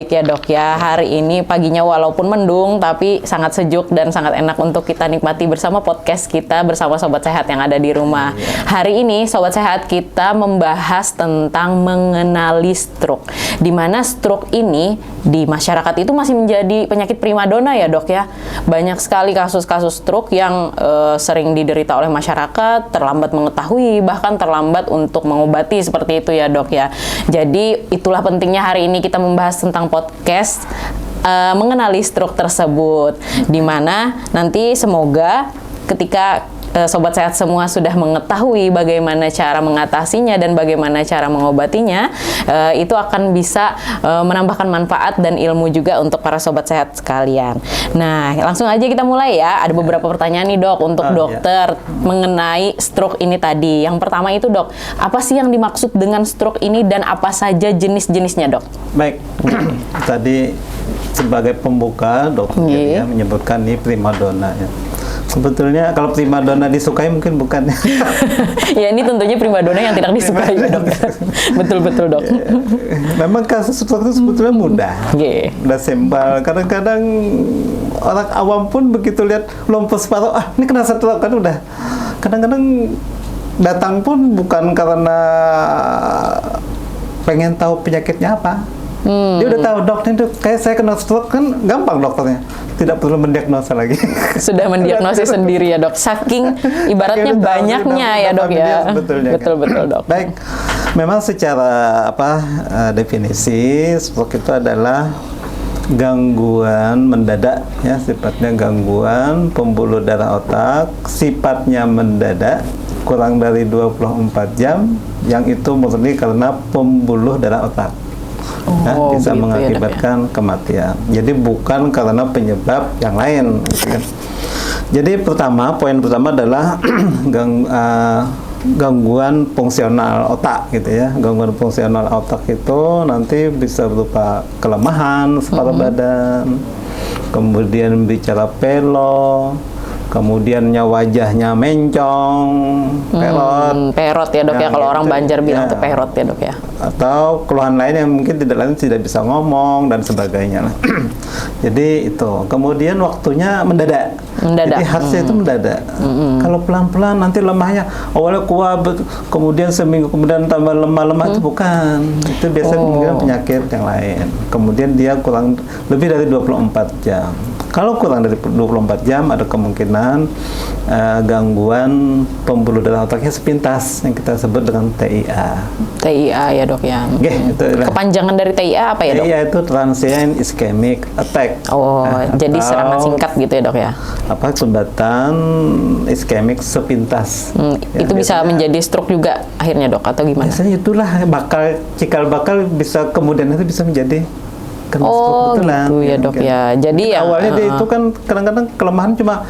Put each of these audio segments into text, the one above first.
Ya dok ya, hari ini paginya walaupun mendung tapi sangat sejuk dan sangat enak untuk kita nikmati bersama podcast kita bersama Sobat Sehat yang ada di rumah. Hari ini Sobat Sehat kita membahas tentang mengenali stroke. Di mana stroke ini di masyarakat itu masih menjadi penyakit primadona ya dok ya. Banyak sekali kasus-kasus stroke yang sering diderita oleh masyarakat, terlambat mengetahui, bahkan terlambat untuk mengobati seperti itu ya dok ya. Jadi itulah pentingnya hari ini kita membahas tentang podcast mengenali stroke tersebut, di mana nanti semoga ketika Sobat Sehat semua sudah mengetahui bagaimana cara mengatasinya dan bagaimana cara mengobatinya, itu akan bisa menambahkan manfaat dan ilmu juga untuk para Sobat Sehat sekalian. Nah, langsung aja kita mulai ya. Ada beberapa pertanyaan nih dok untuk dokter mengenai stroke ini tadi. Yang pertama itu dok, apa sih yang dimaksud dengan stroke ini dan apa saja jenis-jenisnya dok? Baik, tadi sebagai pembuka dokter ya menyebutkan ini primadona ya. Sebetulnya kalau primadona disukai mungkin bukan. Ya ini tentunya primadona yang tidak disukai dok. Betul-betul dok. Memang kasus stroke itu sebetulnya mudah. Mudah simpel. Kadang-kadang orang awam pun begitu lihat lompos paru, ini kena stroke kan udah. Kadang-kadang datang pun bukan karena pengen tahu penyakitnya apa. Dia udah tahu dok, ini kayak saya kena stroke kan gampang dokternya. Tidak perlu mendiagnosa lagi. Sudah mendiagnosis sendiri ya dok. Saking ibaratnya banyaknya ya dok ya. Betul-betul dok. Baik, memang secara definisi stroke itu adalah gangguan mendadak ya, sifatnya gangguan pembuluh darah otak, sifatnya mendadak kurang dari 24 jam yang itu murni karena pembuluh darah otak. Bisa mengakibatkan kematian. Jadi bukan karena penyebab yang lain. Jadi poin pertama adalah gangguan fungsional otak gitu ya. Gangguan fungsional otak itu nanti bisa berupa kelemahan separuh badan, kemudian bicara pelo, kemudiannya wajahnya mencong, perot ya dok ya, kalau orang Banjar bilang tuh perot ya dok ya. Atau keluhan lain yang mungkin tidak bisa ngomong dan sebagainya. Jadi itu. Kemudian waktunya mendadak. Jadi harusnya itu mendadak. Kalau pelan-pelan nanti lemahnya awalnya kuat, kemudian seminggu kemudian tambah lemah itu bukan. Itu biasanya kemungkinan penyakit yang lain. Kemudian dia kurang lebih dari 24 jam. Kalau kurang dari 24 jam ada kemungkinan gangguan pembuluh darah otaknya sepintas yang kita sebut dengan TIA. TIA ya dok ya. Kepanjangan dari TIA apa ya dok? TIA itu transient ischemic attack. Jadi serangan singkat gitu ya dok ya? Sumbatan ischemic sepintas. Itu bisa menjadi stroke juga akhirnya dok atau gimana? Biasanya itulah cikal bakal bisa kemudian itu bisa menjadi gitu ya dok ya. Jadi awalnya dia itu kan kadang-kadang kelemahan cuma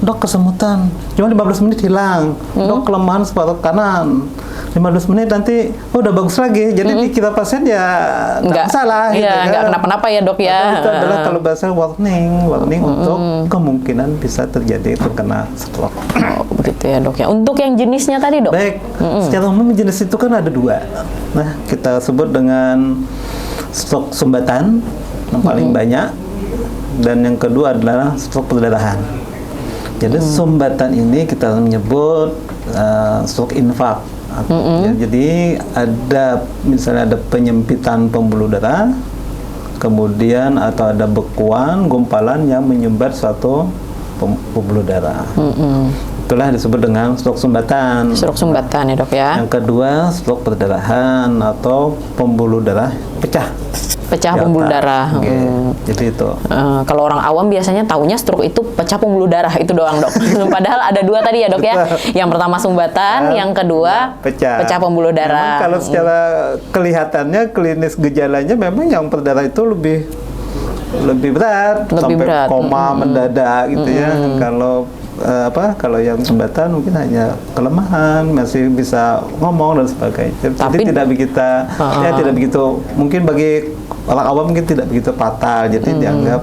dok kesemutan, cuma 15 menit hilang. Dok kelemahan separuh kanan, 15 menit nanti udah bagus lagi. Jadi dikira pasien ya nggak masalah gitu kan. Nggak kenapa-napa ya dok ya. Itu adalah kalau bahasa warning untuk kemungkinan bisa terjadi terkena stroke. Begitu ya dok ya. Untuk yang jenisnya tadi dok? Baik, secara umum jenis itu kan ada dua. Nah kita sebut dengan stroke sumbatan yang paling banyak, dan yang kedua adalah stroke perdarahan. Jadi sumbatan ini kita menyebut stroke infark. Jadi misalnya ada penyempitan pembuluh darah, kemudian atau ada bekuan, gumpalan yang menyumbat suatu pembuluh darah. Itulah disebut dengan stroke sumbatan. Stroke sumbatan ya dok ya. Yang kedua stroke perdarahan atau pembuluh darah pecah. Pembuluh darah. Jadi itu. Kalau orang awam biasanya taunya stroke itu pecah pembuluh darah itu doang dok. Padahal ada dua tadi ya dok ya. Yang pertama sumbatan, yang kedua pecah pembuluh darah. Memang kalau secara kelihatannya klinis gejalanya memang yang berdarah itu lebih berat, sampai koma mendadak gitu ya. Kalau yang sumbatan mungkin hanya kelemahan, masih bisa ngomong dan sebagainya. Jadi tidak begitu, mungkin bagi orang awam mungkin tidak begitu fatal. Jadi dianggap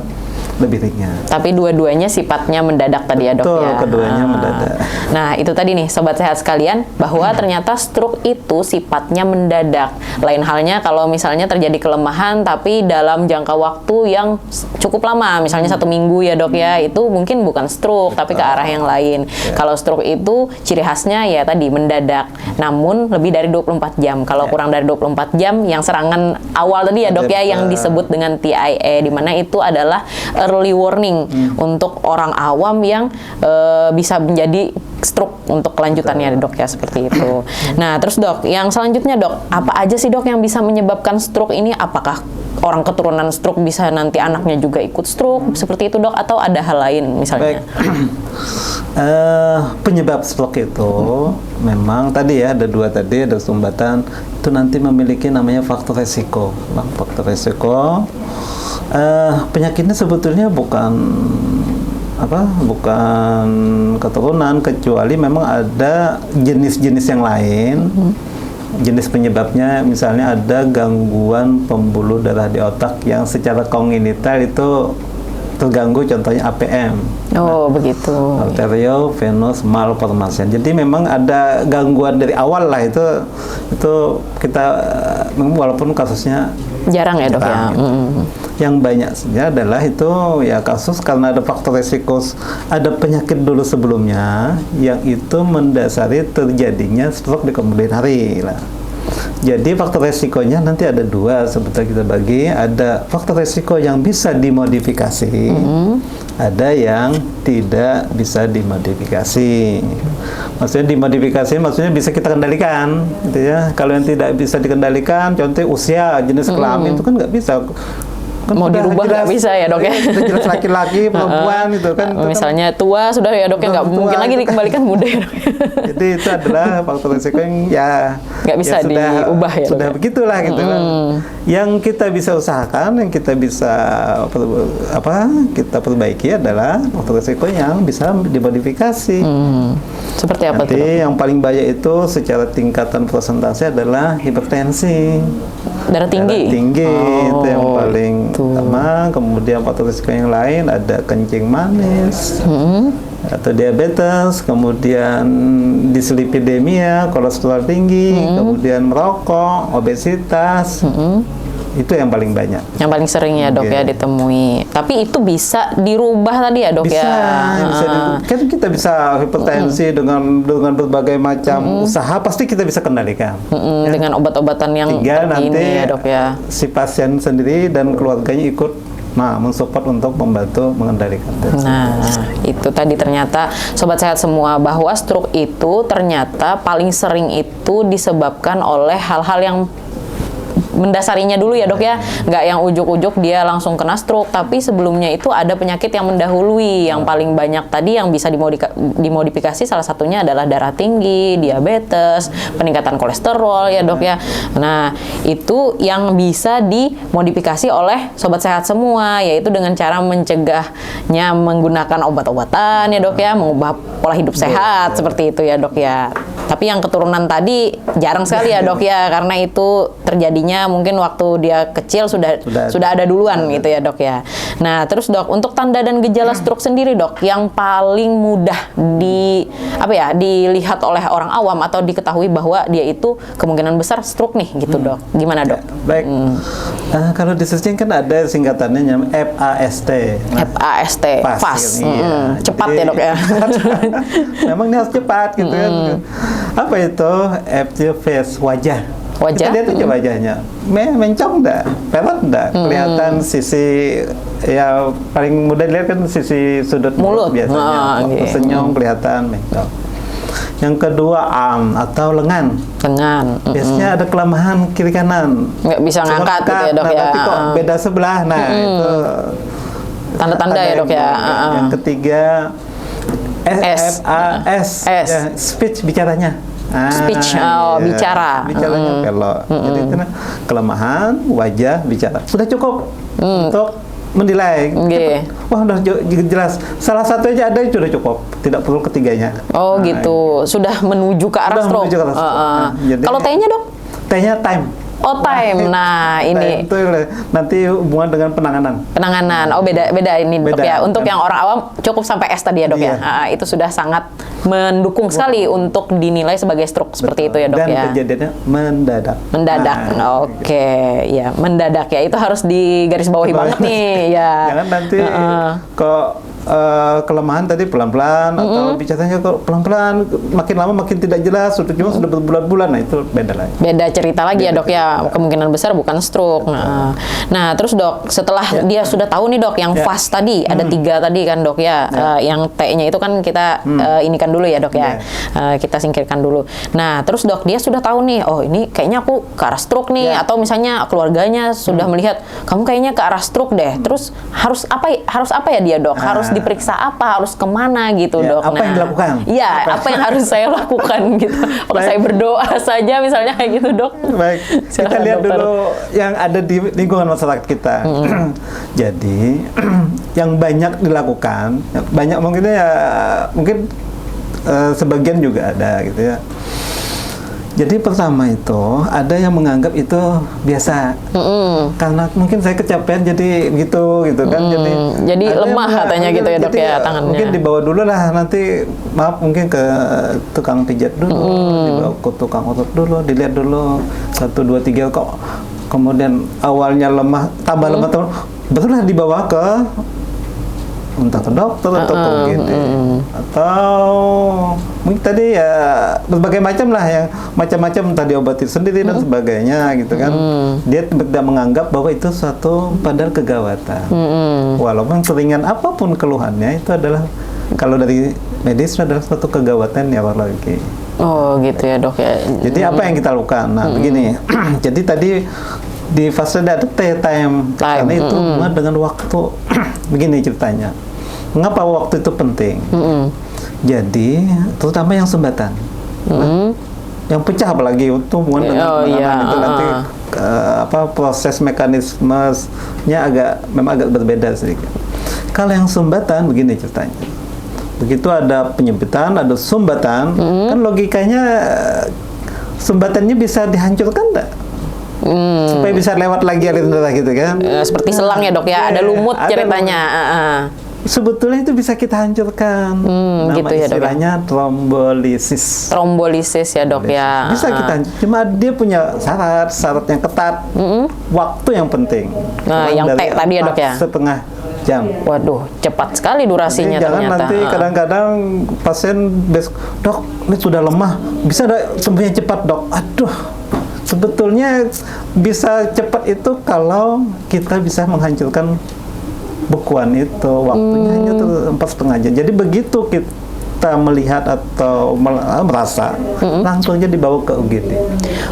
lebih ringan. Tapi dua-duanya sifatnya mendadak tadi ya dok Betul, ya. keduanya mendadak. Nah itu tadi nih sobat sehat sekalian bahwa ternyata stroke itu sifatnya mendadak. Lain halnya kalau misalnya terjadi kelemahan tapi dalam jangka waktu yang cukup lama, misalnya 1 minggu ya dok ya, itu mungkin bukan stroke tapi ke arah yang lain. Kalau stroke itu ciri khasnya ya tadi mendadak, namun lebih dari 24 jam. Kalau kurang dari 24 jam yang serangan awal tadi ya dok ya, yang disebut dengan TIA, di mana itu adalah early warning untuk orang awam yang bisa menjadi stroke untuk kelanjutannya dok ya, seperti itu. Nah terus dok, yang selanjutnya dok, apa aja sih dok yang bisa menyebabkan stroke ini? Apakah orang keturunan stroke bisa nanti anaknya juga ikut stroke seperti itu dok, atau ada hal lain misalnya? Baik. Penyebab stroke itu memang tadi ya ada 2 tadi, ada sumbatan itu nanti memiliki namanya faktor resiko. Faktor resiko penyakitnya sebetulnya bukan keturunan, kecuali memang ada jenis-jenis yang lain. Jenis penyebabnya misalnya ada gangguan pembuluh darah di otak yang secara kongenital itu terganggu, contohnya APM. Oh begitu. Arteriovenous malformation. Jadi memang ada gangguan dari awal lah, itu kita walaupun kasusnya Jarang ya dok ya. gitu. Yang banyak saja adalah itu ya kasus karena ada faktor resiko, ada penyakit dulu sebelumnya yang itu mendasari terjadinya stroke di kemudian hari lah. Jadi faktor resikonya nanti ada 2 sebetulnya kita bagi. Ada faktor resiko yang bisa dimodifikasi, ada yang tidak bisa dimodifikasi. Maksudnya dimodifikasi maksudnya bisa kita kendalikan, gitu ya. Kalau yang tidak bisa dikendalikan, contohnya usia, jenis kelamin itu kan nggak bisa. Kan Mau dirubah nggak bisa ya dok ya? Sudah jelas laki-laki, perempuan itu kan. Misalnya tua sudah ya dok ya, nggak mungkin lagi dikembalikan muda ya dok. Jadi itu adalah faktor resiko yang ya nggak bisa diubah ya. Sudah begitulah gitu kan. Yang kita bisa usahakan, yang kita bisa kita perbaiki adalah faktor resiko yang bisa dimodifikasi. Seperti apa tuh? Nanti yang paling banyak itu secara tingkatan persentase adalah hipertensi. Darah tinggi. Darah tinggi itu yang paling tuh. utama. Kemudian faktor risiko yang lain ada kencing manis atau diabetes, kemudian dislipidemia, kolesterol tinggi, kemudian merokok, obesitas. Itu yang paling banyak. Yang paling sering ya dok ya ditemui. Tapi itu bisa dirubah tadi ya dok Bisa, ya? kan kita bisa hipertensi dengan berbagai macam usaha pasti kita bisa kendalikan. Dengan obat-obatan yang Tinggal nanti terkini ya dok ya. si pasien sendiri dan keluarganya ikut mensupport untuk membantu mengendalikan. Nah, itu tadi ternyata sobat sehat semua, bahwa stroke itu ternyata paling sering itu disebabkan oleh hal-hal yang mendasarinya dulu ya dok ya, nggak yang ujuk-ujuk dia langsung kena stroke, tapi sebelumnya itu ada penyakit yang mendahului. Yang paling banyak tadi yang bisa dimodifikasi salah satunya adalah darah tinggi, diabetes, peningkatan kolesterol ya dok ya. Nah itu yang bisa dimodifikasi oleh sobat sehat semua, yaitu dengan cara mencegahnya menggunakan obat-obatan ya dok ya, mengubah pola hidup sehat seperti itu ya dok ya. Tapi yang keturunan tadi jarang sekali ya dok ya, karena itu terjadinya mungkin waktu dia kecil sudah ada duluan gitu ya dok ya. Nah terus dok, untuk tanda dan gejala stroke sendiri dok, yang paling mudah dilihat oleh orang awam atau diketahui bahwa dia itu kemungkinan besar stroke nih gitu dok, gimana dok? Baik, kalau di searching kan ada singkatannya namanya FAST. FAST, fast, cepat jadi, ya dok ya. Memang ini harus cepat gitu kan. Apa itu? F itu face, wajah. Kita lihat aja wajahnya, mencong enggak, pelat enggak, kelihatan sisi ya paling mudah dilihat kan sisi sudut mulut biasanya, waktu senyum kelihatan mencong. Yang kedua arm atau lengan. Biasanya ada kelemahan kiri kanan. Nggak bisa ngangkat gitu ya dok ya. Tapi kok beda sebelah, nah itu tanda-tanda ya dok ya. Yang ketiga S, ya, speech bicaranya. Speech, bicara. Bicaranya pelok. Jadi itu kelemahan wajah bicara. Sudah cukup untuk menilai. Wah, udah jelas. Salah satu aja ada yang sudah cukup. Tidak perlu ketiganya. Oh gitu. Sudah menuju ke arah stroke. Kalau T-nya dok? T-nya time. Oh, time. Nah, ini time itu nanti hubungan dengan penanganan. penanganan. Oh, beda ini dok Beda. ya. Untuk yang orang awam cukup sampai S tadi ya dok ya. Iya. Itu sudah sangat mendukung sekali untuk dinilai sebagai stroke seperti itu ya dok Dan ya. kejadiannya mendadak. Mendadak. Oke, ya mendadak ya. Itu harus digarisbawahi banget nih ya. Jangan nanti kok kelemahan tadi pelan-pelan atau bicaranya kok pelan-pelan, makin lama makin tidak jelas, sudah berbulan-bulan, nah itu beda lagi. Beda cerita lagi ya dok ya, kemungkinan besar bukan stroke. Nah, terus dok, setelah dia sudah tahu nih dok, yang fast tadi ada 3 tadi kan dok ya, yang T-nya itu kan kita inikan dulu ya dok ya, kita singkirkan dulu. Nah, terus dok, dia sudah tahu nih, oh ini kayaknya aku ke arah stroke nih, atau misalnya keluarganya sudah melihat kamu kayaknya ke arah stroke deh. Terus harus apa ya dia dok? Harus diperiksa apa? Harus kemana gitu dok? Apa yang dilakukan? Iya, apa yang harus saya lakukan gitu? Apakah saya berdoa saja misalnya kayak gitu dok? Baik, kita Silakan, lihat dokter. dulu yang ada di lingkungan masyarakat kita. Jadi, yang banyak dilakukan, banyak mungkin sebagian juga ada gitu ya. Jadi pertama itu ada yang menganggap itu biasa, karena mungkin saya kecapean jadi gitu kan. Jadi ada lemah yang katanya gitu ya dok ya tangannya. Mungkin dibawa dulu lah, nanti maaf mungkin ke tukang pijat dulu, dibawa ke tukang otot dulu, dilihat dulu 1, 2, 3 kok. Kemudian awalnya lemah, tambah lemah, betul lah dibawa ke entah ke dokter atau ke UGD atau mungkin tadi ya berbagai macam lah, yang macam-macam tadi obati sendiri dan sebagainya gitu kan. Dia tidak menganggap bahwa itu suatu padahal kegawatan. Walaupun seringan apapun keluhannya, itu adalah kalau dari medis adalah suatu kegawatan ya apalagi. Oh gitu ya dok ya. Jadi apa yang kita lakukan? Nah begini, jadi tadi di fase ada time, karena itu hubungan dengan waktu. Begini ceritanya, mengapa waktu itu penting? Jadi terutama yang sumbatan, yang pecah apalagi itu hubungan dengan penanganan itu nanti proses mekanismenya memang agak berbeda sedikit. Kalau yang sumbatan begini ceritanya, begitu ada penyempitan, ada sumbatan, kan logikanya sumbatannya bisa dihancurkan enggak? Supaya bisa lewat lagi aliran darah gitu kan. Seperti selang ya dok ya, ada lumut ceritanya. Sebetulnya itu bisa kita hancurkan. Nama gitu ya, dok, istilahnya trombolisis. Trombolisis ya dok ya. Bisa kita hancurkan, cuma dia punya syarat yang ketat. Waktu yang penting. Nah, yang T tadi ya dok ya. 4,5 jam. Waduh, cepat sekali durasinya. Jadi jangan ternyata. nanti kadang-kadang pasien dok, ini sudah lemah, bisa sembuhnya cepat dok. Aduh, sebetulnya bisa cepat itu kalau kita bisa menghancurkan bekuan itu, waktunya hanya 4,5 jam. Jadi begitu kita melihat atau merasa, langsung aja dibawa ke UGD.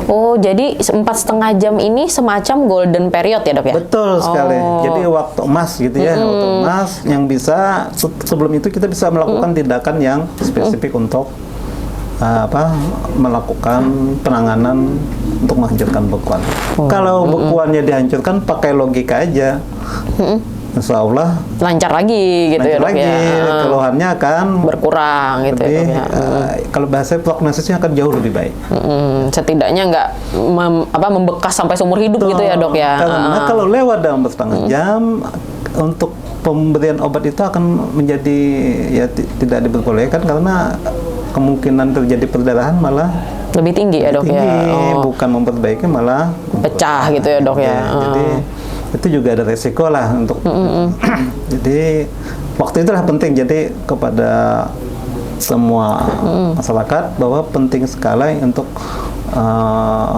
Oh, jadi 4,5 jam ini semacam golden period ya dok ya? Betul sekali. Jadi waktu emas gitu ya, waktu emas yang bisa sebelum itu kita bisa melakukan tindakan yang spesifik untuk melakukan penanganan untuk menghancurkan bekuan. Kalau bekuannya dihancurkan pakai logika aja, insya Allah lancar lagi gitu ya dok lagi, ya. keluhannya akan berkurang gitu ya dok ya. Kalau bahasa prognosisnya akan jauh lebih baik. Setidaknya nggak membekas sampai seumur hidup gitu ya dok ya. Karena kalau lewat dalam 4,5 jam, untuk pemberian obat itu akan menjadi ya tidak diperbolehkan, karena kemungkinan terjadi perdarahan malah lebih tinggi ya dok ya. Bukan memperbaiki, malah pecah gitu ya dok ya. Jadi itu juga ada resiko lah untuk. Jadi waktu itulah penting. Jadi kepada semua masyarakat bahwa penting sekali untuk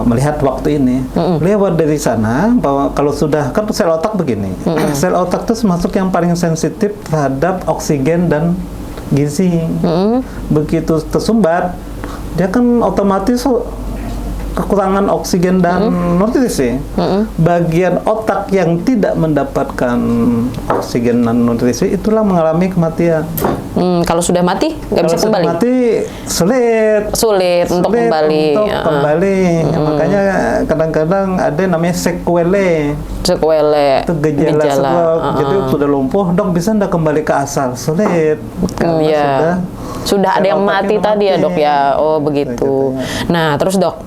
melihat waktu ini. Lewat dari sana bahwa kalau sudah kan sel otak begini, sel otak itu termasuk yang paling sensitif terhadap oksigen dan gizi. Begitu tersumbat, dia kan otomatis kekurangan oksigen dan nutrisi. Bagian otak yang tidak mendapatkan oksigen dan nutrisi itulah mengalami kematian. Kalau sudah mati nggak bisa kembali. Kalau mati sulit untuk kembali. Makanya kadang-kadang ada namanya sequelae. Itu gejala stroke. Jadi sudah lumpuh, dok bisa nggak kembali ke asal? Sulit. Karena sudah ada yang mati tadi ya dok ya. Oh begitu. Nah terus dok,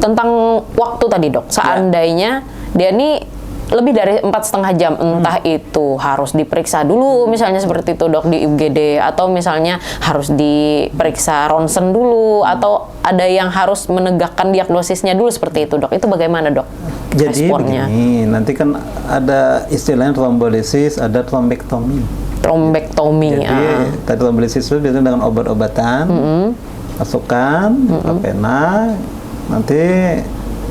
tentang waktu tadi dok, seandainya dia nih lebih dari 4,5 jam, entah itu harus diperiksa dulu, misalnya seperti itu dok di UGD, atau misalnya harus diperiksa ronsen dulu, atau ada yang harus menegakkan diagnosisnya dulu seperti itu dok. Itu bagaimana dok? Jadi responnya? begini, nanti kan ada istilahnya trombolisis, ada trombektomi. Trombektomi. Jadi tadi trombolisis itu biasanya dengan obat-obatan, masukkan pena, nanti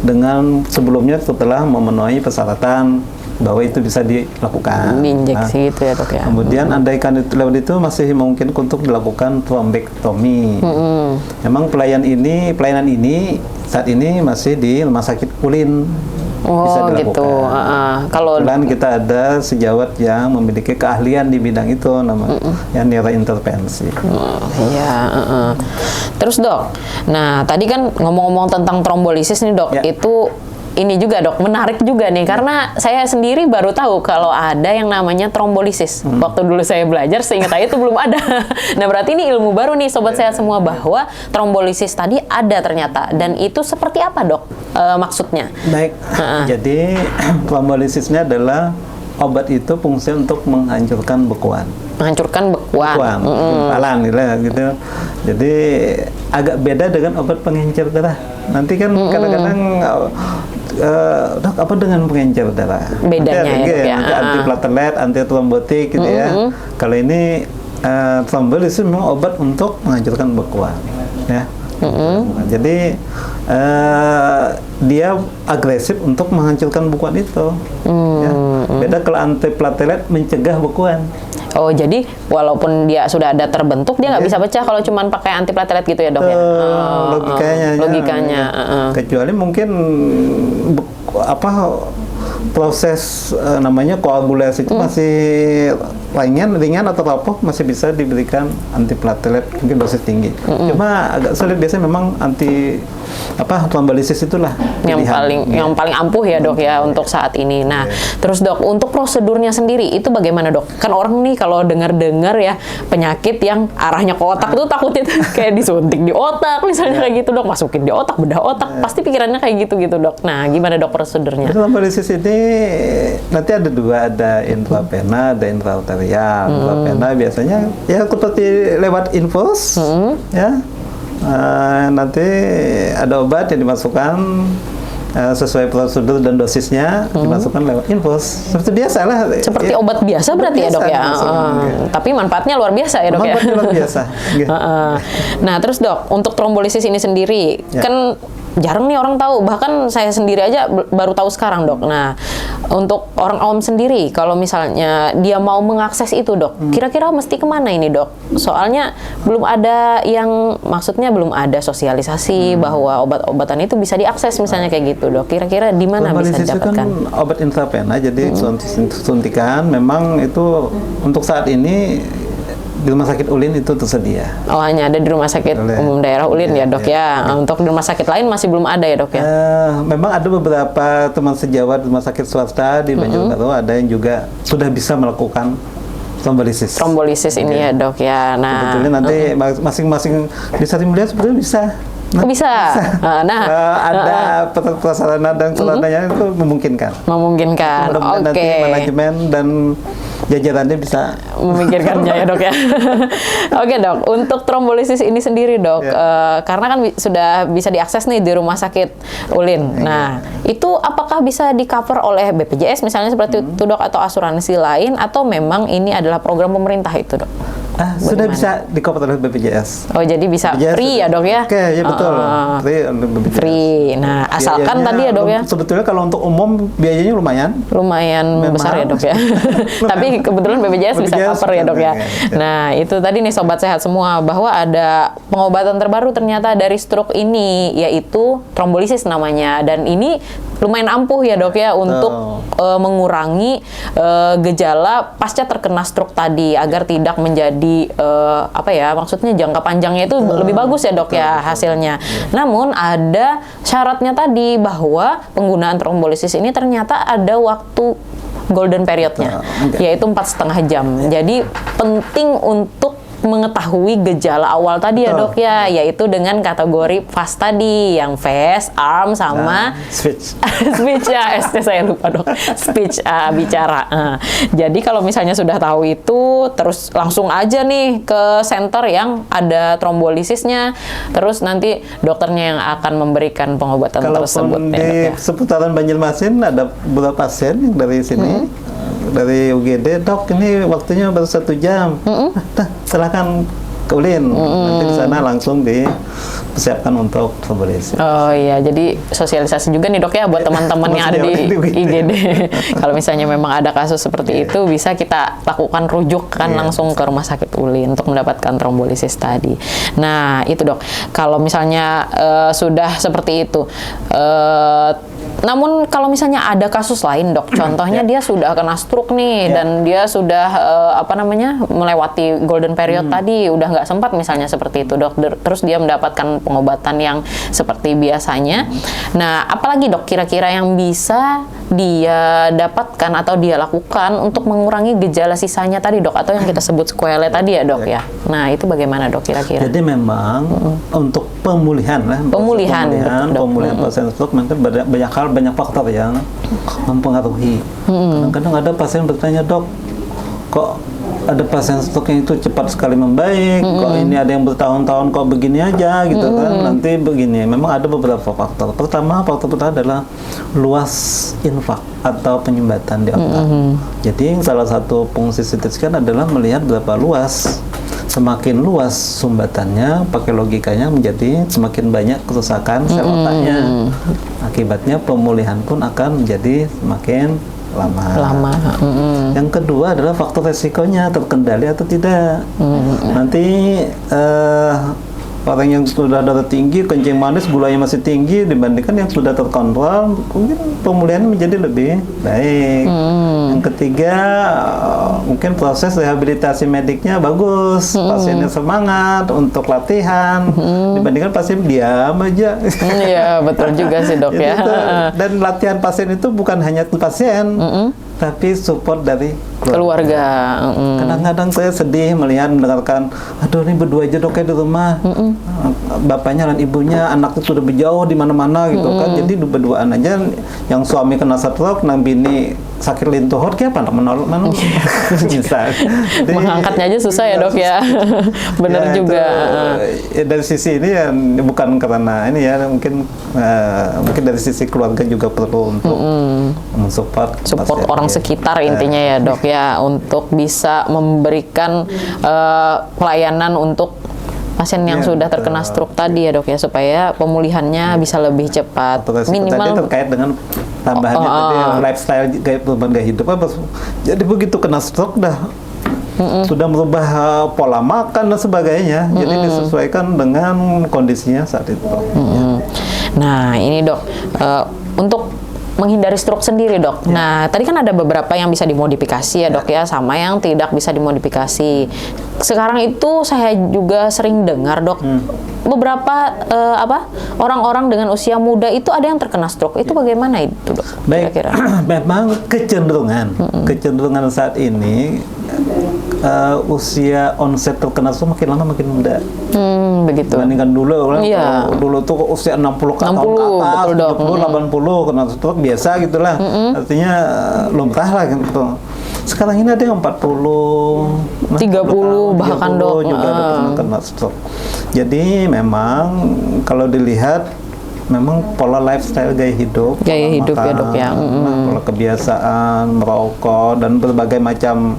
dengan sebelumnya setelah memenuhi persyaratan bahwa itu bisa dilakukan. Injeksi gitu ya dok ya. Kemudian andaikan itu lewat itu masih mungkin untuk dilakukan trombektomi. Memang pelayanan ini saat ini masih di rumah sakit Ulin. Bisa dilakukan. Gitu. Kalau kebetulan kita ada sejawat yang memiliki keahlian di bidang itu, namanya yang neurointervensi. Iya. Terus dok, nah tadi kan ngomong-ngomong tentang trombolisis nih dok, itu ini juga dok, menarik juga nih, karena saya sendiri baru tahu kalau ada yang namanya trombolisis. Waktu dulu saya belajar, seingat saya itu belum ada. Nah berarti ini ilmu baru nih sobat sehat semua, bahwa trombolisis tadi ada ternyata. Dan itu seperti apa dok maksudnya? Baik, jadi trombolisisnya adalah obat itu fungsi untuk menghancurkan bekuan. Menghancurkan bekuan. Gumpalan gitu. Jadi agak beda dengan obat pengencer darah. Nanti kan kadang-kadang dok, apa dengan pengencer darah? Bedanya nanti antiplatelet, antitrombotik gitu ya. Kalau ini trombolisis memang obat untuk menghancurkan bekuan. Ya. Jadi dia agresif untuk menghancurkan bekuan itu. Ya. Beda kalau antiplatelet mencegah bekuan. Oh, jadi walaupun dia sudah ada terbentuk, dia nggak bisa pecah kalau cuma pakai antiplatelet gitu ya dok ya? Logikanya. Kecuali mungkin proses namanya koagulasi itu masih ringan atau rapuh, masih bisa diberikan antiplatelet mungkin dosis tinggi. Cuma agak sulit, biasanya memang trombolisis itulah yang paling ampuh ya dok ya untuk saat ini. Nah, terus dok, untuk prosedurnya sendiri itu bagaimana dok? Kan orang nih kalau dengar-dengar ya penyakit yang arahnya ke otak tuh takutnya kayak disuntik di otak misalnya kayak gitu dok, masukin di otak, bedah otak, pasti pikirannya kayak gitu dok. Nah, gimana dok prosedurnya? Trombolisis ini nanti ada dua, ada intravena, ada intraarterial. Intravena biasanya ya seperti lewat infus, ya. Nanti ada obat yang dimasukkan sesuai prosedur dan dosisnya, dimasukkan lewat infus. Seperti biasa lah. Seperti obat biasa berarti ya dok ya? Tapi manfaatnya luar biasa ya dok ya? Manfaatnya luar biasa. Nah terus dok, untuk trombolisis ini sendiri, kan jarang nih orang tahu, bahkan saya sendiri aja baru tahu sekarang dok. Nah untuk orang awam sendiri, kalau misalnya dia mau mengakses itu dok, kira-kira mesti kemana ini dok? Soalnya belum ada maksudnya belum ada sosialisasi bahwa obat-obatan itu bisa diakses misalnya kayak gitu dok. Kira-kira di mana bisa didapatkan? Kan obat intravena, jadi suntikan. Memang itu untuk saat ini di Rumah Sakit Ulin itu tersedia. Oh, hanya ada di Rumah Sakit Umum Daerah Ulin ya dok ya. Untuk di rumah sakit lain masih belum ada ya dok ya? Memang ada beberapa teman sejawat rumah sakit swasta di Banjarbaru, ada yang juga sudah bisa melakukan trombolisis. Trombolisis ini ya dok ya. Nah, sebetulnya nanti masing-masing di Sari Mulia sebetulnya bisa. Bisa. Ada prasarana dan sarananya itu memungkinkan. Nanti manajemen dan jajarannya bisa memikirkannya ya dok ya. Oke dok, untuk trombolisis ini sendiri dok, karena kan sudah bisa diakses nih di Rumah Sakit Ulin. Nah, itu apakah bisa di-cover oleh BPJS misalnya seperti itu dok, atau asuransi lain, atau memang ini adalah program pemerintah itu dok? Sudah bisa di-cover oleh BPJS. Oh, jadi bisa BPJS, free ya dok ya? Oke, ya betul. Free. Nah, asalkan tadi ya dok ya. Sebetulnya kalau untuk umum biayanya lumayan besar ya dok ya. Tapi kebetulan BPJS bisa cover ya dok ya. Nah, itu tadi nih sobat sehat semua, bahwa ada pengobatan terbaru ternyata dari stroke ini, yaitu trombolisis namanya. Dan ini lumayan ampuh ya dok ya untuk mengurangi gejala pasca terkena stroke tadi, agar tidak menjadi maksudnya jangka panjangnya itu lebih bagus ya dok ya hasilnya. Namun ada syaratnya tadi, bahwa penggunaan trombolisis ini ternyata ada waktu golden periodnya, yaitu 4,5 jam. Jadi penting untuk mengetahui gejala awal tadi ya Betul. dok ya, yaitu dengan kategori fast tadi yang face, arm sama Switch. speech ya, ST saya lupa dok, speech bicara. Jadi kalau misalnya sudah tahu itu, terus langsung aja nih ke center yang ada trombolisisnya, terus nanti dokternya yang akan memberikan pengobatan tersebut. Kalaupun Ya, dok, di ya. seputaran Banjarmasin ada beberapa pasien yang dari sini, dari UGD, dok ini waktunya baru 1 jam. Nah, silakan ke ULIN. Nanti di sana langsung dipersiapkan untuk trombolis. Oh iya, jadi sosialisasi juga nih dok ya buat teman-teman yang ada di IGD. Kalau misalnya memang ada kasus seperti itu, bisa kita lakukan rujukan langsung ke rumah sakit ULIN untuk mendapatkan trombolisis tadi. Nah itu dok, kalau misalnya sudah seperti itu, namun kalau misalnya ada kasus lain dok, contohnya dia sudah kena stroke nih dan dia sudah melewati golden period tadi, udah nggak sempat misalnya seperti itu dok, terus dia mendapatkan pengobatan yang seperti biasanya. Nah apalagi dok kira-kira yang bisa dia dapatkan atau dia lakukan untuk mengurangi gejala sisanya tadi dok, atau yang kita sebut sequelae tadi ya dok ya. Nah itu bagaimana dok kira-kira? Jadi memang untuk pemulihan lah, Pemulihan pasien stroke mungkin banyak faktor yang mempengaruhi. Kadang-kadang ada pasien bertanya, dok, kok ada pasien stroke yang itu cepat sekali membaik, kok ini ada yang bertahun-tahun kok begini aja gitu kan, nanti begini. Memang ada beberapa faktor. Faktor pertama adalah luas infak atau penyumbatan di otak. Jadi salah satu fungsi CT scan adalah melihat berapa luas. Semakin luas sumbatannya, pakai logikanya menjadi semakin banyak kerusakan sel otaknya. Akibatnya pemulihan pun akan menjadi semakin lama. Yang kedua adalah faktor resikonya terkendali atau tidak. Nanti orang yang sudah darah tinggi, kencing manis, gulanya masih tinggi dibandingkan yang sudah terkontrol, mungkin pemulihan menjadi lebih baik. Yang ketiga, mungkin proses rehabilitasi mediknya bagus, pasiennya semangat untuk latihan, dibandingkan pasien diam aja. Iya betul juga sih dok ya. Dan latihan pasien itu bukan hanya pasien, tapi support dari keluarga. Kadang-kadang saya sedih mendengarkan, aduh ini berdua aja dok di rumah, bapaknya dan ibunya, anaknya sudah berjauh di mana-mana gitu kan, jadi berduaan aja, yang suami kena stroke, nang bini sakit lintuhot, kayak apa menolong mana bisa. Mengangkatnya aja susah ya dok ya. Bener ya, juga. Ya, dari sisi ini ya bukan karena ini ya, mungkin dari sisi keluarga juga perlu untuk mensupport orang sekitar intinya ya dok ya, untuk bisa memberikan pelayanan untuk pasien yang sudah terkena stroke tadi ya dok ya, supaya pemulihannya bisa lebih cepat. Minimal tadi terkait dengan tambahannya tadi lifestyle perubahan gaya hidup apa. Jadi begitu kena stroke sudah merubah pola makan dan sebagainya. Jadi disesuaikan dengan kondisinya saat itu. Nah ini dok, untuk menghindari stroke sendiri dok. Nah tadi kan ada beberapa yang bisa dimodifikasi ya dok ya, sama yang tidak bisa dimodifikasi. Sekarang itu saya juga sering dengar dok, beberapa orang-orang dengan usia muda itu ada yang terkena stroke. Itu bagaimana itu dok? Baik, Kira-kira? memang kecenderungan saat ini usia onset terkena stroke makin lama makin muda. Begitu. Dibandingkan dulu, dulu tuh usia 60 tahun ke atas, 70, 80 kena stroke biasa gitulah. Artinya lumrah lah gitu. Sekarang ini ada yang 40, 30 bahkan dok. juga ada kena stroke. Jadi memang kalau dilihat, memang pola lifestyle gaya hidup ya dok ya, pola kebiasaan merokok dan berbagai macam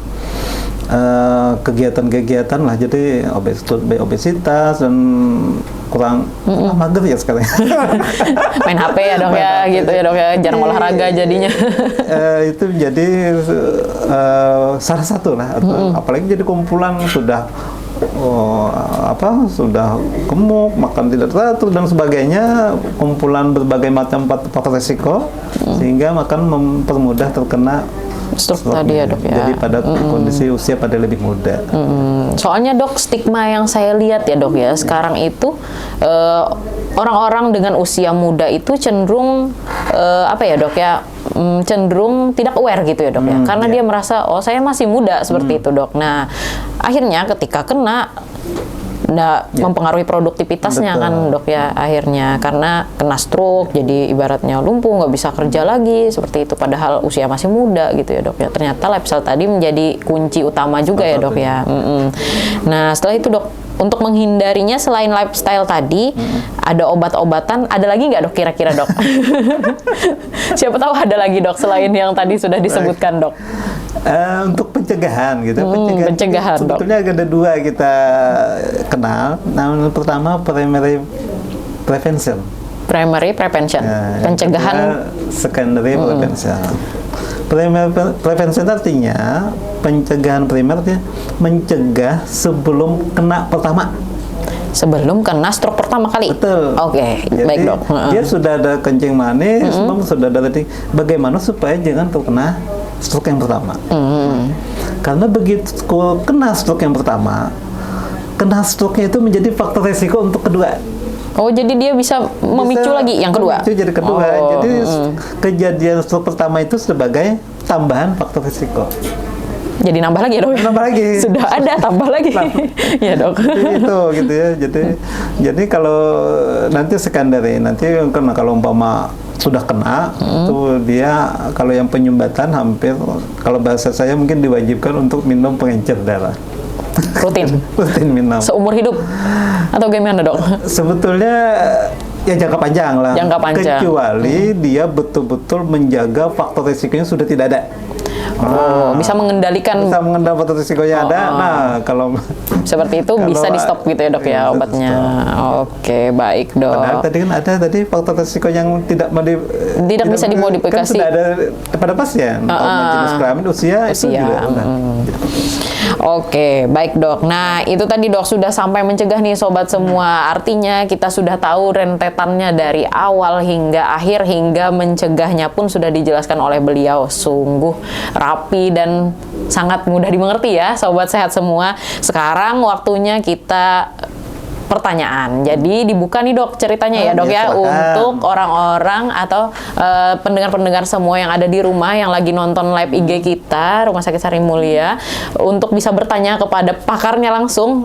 kegiatan-kegiatan lah, jadi obesitas dan kurang mager ya sekarang. Main HP ya dok ya, gitu ya dok ya, jarang olahraga jadinya. Itu jadi salah satu lah, apalagi jadi kumpulan sudah sudah gemuk, makan tidak teratur dan sebagainya, kumpulan berbagai macam faktor resiko, sehingga akan mempermudah terkena Stroke tadi ya, Dok, ya. Jadi pada kondisi usia pada lebih muda. Soalnya, Dok, stigma yang saya lihat ya, Dok, ya, sekarang itu orang-orang dengan usia muda itu cenderung apa ya, Dok, ya, cenderung tidak aware gitu ya, Dok, ya. Karena dia merasa, oh, saya masih muda, seperti itu, Dok. Nah, akhirnya ketika kena mempengaruhi produktivitasnya. Betul. Kan, Dok, ya, akhirnya karena kena stroke jadi ibaratnya lumpuh, nggak bisa kerja lagi seperti itu, padahal usia masih muda gitu ya, Dok, ya. Ternyata lifestyle tadi menjadi kunci utama juga ya, Dok, ya. Nah, setelah itu, Dok, untuk menghindarinya selain lifestyle tadi, ada obat-obatan, ada lagi nggak, Dok, kira-kira, Dok? Siapa tahu ada lagi, Dok, selain yang tadi sudah disebutkan, Dok. Untuk pencegahan gitu, pencegahan, sebetulnya ada dua kita kenal. Nah, pertama primary prevention. Primary prevention, pencegahan. Secondary prevention. Primary prevention artinya pencegahan primer, mencegah sebelum kena pertama. Sebelum kena stroke pertama kali. Betul. Oke, baik, Dok. Dia sudah ada kencing manis, sudah ada tadi. Bagaimana supaya jangan terkena stroke yang pertama? Karena begitu kena stroke yang pertama, kena stroke-nya itu menjadi faktor resiko untuk kedua. Oh, jadi dia bisa memicu lagi yang kedua? Memicu jadi kedua. Jadi kejadian stroke pertama itu sebagai tambahan faktor resiko. Jadi nambah lagi ya, Dok? Nambah lagi. Sudah ada, tambah lagi. Ya, Dok. Jadi itu gitu ya. Jadi kalau nanti secondary, nanti kalau umpama sudah kena, itu dia kalau yang penyumbatan hampir, kalau bahasa saya mungkin diwajibkan untuk minum pengencer darah. Rutin? Rutin minum. Seumur hidup? Atau gimana, Dok? Sebetulnya ya jangka panjang lah. Jangka panjang. Kecuali dia betul-betul menjaga faktor risikonya sudah tidak ada. Bisa mengendalikan. Bisa mengendalikan faktor risikonya ada. Nah, kalau seperti itu bisa di stop gitu ya, Dok, ya, obatnya. Oke, baik, Dok. Padahal tadi kan ada faktor risiko yang tidak bisa dimodifikasi. Kan sudah ada pada pasien. Jenis kelamin, usia. Itu juga. Oke, baik, Dok. Nah, itu tadi, Dok, sudah sampai mencegah nih, sobat semua. Artinya kita sudah tahu rentetannya dari awal hingga akhir, hingga mencegahnya pun sudah dijelaskan oleh beliau. Sungguh rapi dan sangat mudah dimengerti ya, sobat sehat semua. Sekarang waktunya kita pertanyaan. Jadi dibuka nih, Dok, ceritanya ya, Dok, ya, untuk orang-orang atau pendengar-pendengar semua yang ada di rumah yang lagi nonton live IG kita, Rumah Sakit Sari Mulia, untuk bisa bertanya kepada pakarnya langsung.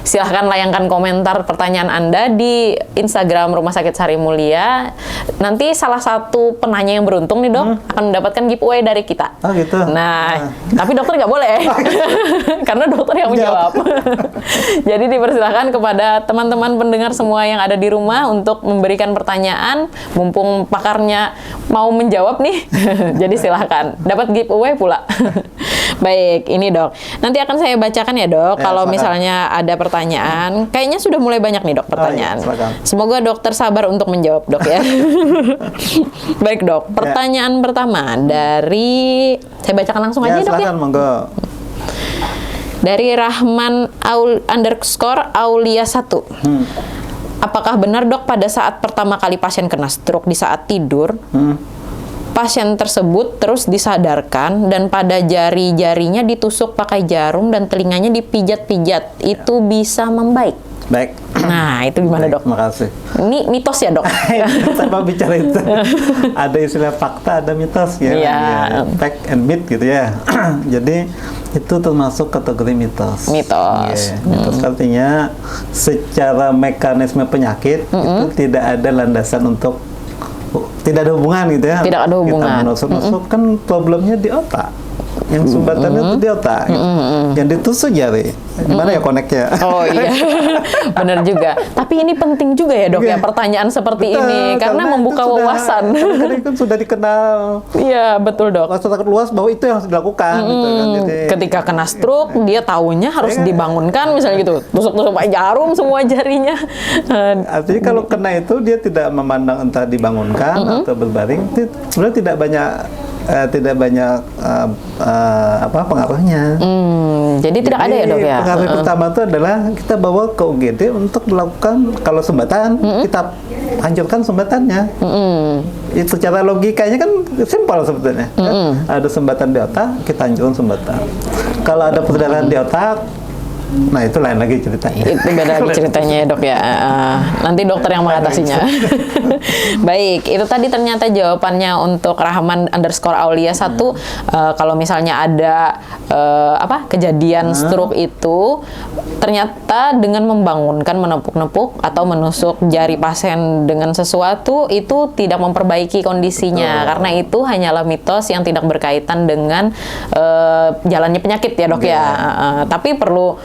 Silahkan layangkan komentar pertanyaan Anda di Instagram Rumah Sakit Sari Mulia. Nanti salah satu penanya yang beruntung nih, Dok, akan mendapatkan giveaway dari kita. Oh, gitu. Nah, tapi dokter nggak boleh. Karena dokter yang menjawab. Jadi dipersilakan kepada teman-teman pendengar semua yang ada di rumah untuk memberikan pertanyaan, mumpung pakarnya mau menjawab nih. Jadi silahkan, dapat giveaway pula. Baik, ini, Dok, nanti akan saya bacakan ya, Dok, kalau misalnya ada pertanyaan. Kayaknya sudah mulai banyak nih, Dok, pertanyaan. Semoga dokter sabar untuk menjawab, Dok, ya. Baik, Dok, pertanyaan pertama dari, saya bacakan langsung aja, Dok, ya. Monggo. Dari Rahman _Aulia 1. Apakah benar, Dok, pada saat pertama kali pasien kena stroke di saat tidur, pasien tersebut terus disadarkan dan pada jari-jarinya ditusuk pakai jarum dan telinganya dipijat-pijat, itu bisa membaik? Baik. Nah, itu gimana, Dok? Terima kasih. Ini mitos ya, Dok? Saya mau bicara itu. Ada istilah fakta, ada mitos ya. Fact and myth gitu ya. Jadi itu termasuk kategori mitos. Mitos. Mitos artinya secara mekanisme penyakit itu tidak ada landasan untuk, tidak ada hubungan gitu ya. Tidak ada hubungan. Kita menusuk-nusuk kan problemnya di otak. Yang sumbatannya itu di otak, yang ditusuk jari. Gimana ya koneknya? Oh iya, benar juga. Tapi ini penting juga ya, Dok, ya, pertanyaan seperti ini, karena membuka wawasan. Karena itu kan sudah dikenal. Iya, betul, Dok. Masyarakat luas bahwa itu yang harus dilakukan. Gitu kan. Jadi, ketika kena stroke, dia taunya harus dibangunkan, misalnya gitu, tusuk-tusuk pakai jarum semua jarinya. Artinya kalau kena itu dia tidak memandang entah dibangunkan atau berbaring, sebenarnya tidak banyak pengaruhnya. Jadi tidak ada ya, Dok, ya? Pengaruh pertama itu adalah kita bawa ke UGD untuk melakukan, kalau sumbatan kita hancurkan sumbatannya. Itu cara logikanya kan simpel sebetulnya. Kan? Ada sumbatan di otak, kita hancurkan sumbatan. Kalau ada perdarahan di otak, nah itu lain lagi ceritanya. Itu beda lagi ceritanya ya dok ya. Nanti dokter yang mengatasinya. Baik, itu tadi ternyata jawabannya untuk Rahman_Aulia 1. Kalau misalnya ada kejadian stroke itu, ternyata dengan membangunkan, menepuk-nepuk atau menusuk jari pasien dengan sesuatu itu tidak memperbaiki kondisinya. Karena itu hanyalah mitos yang tidak berkaitan dengan jalannya penyakit ya dok ya. Tapi perlu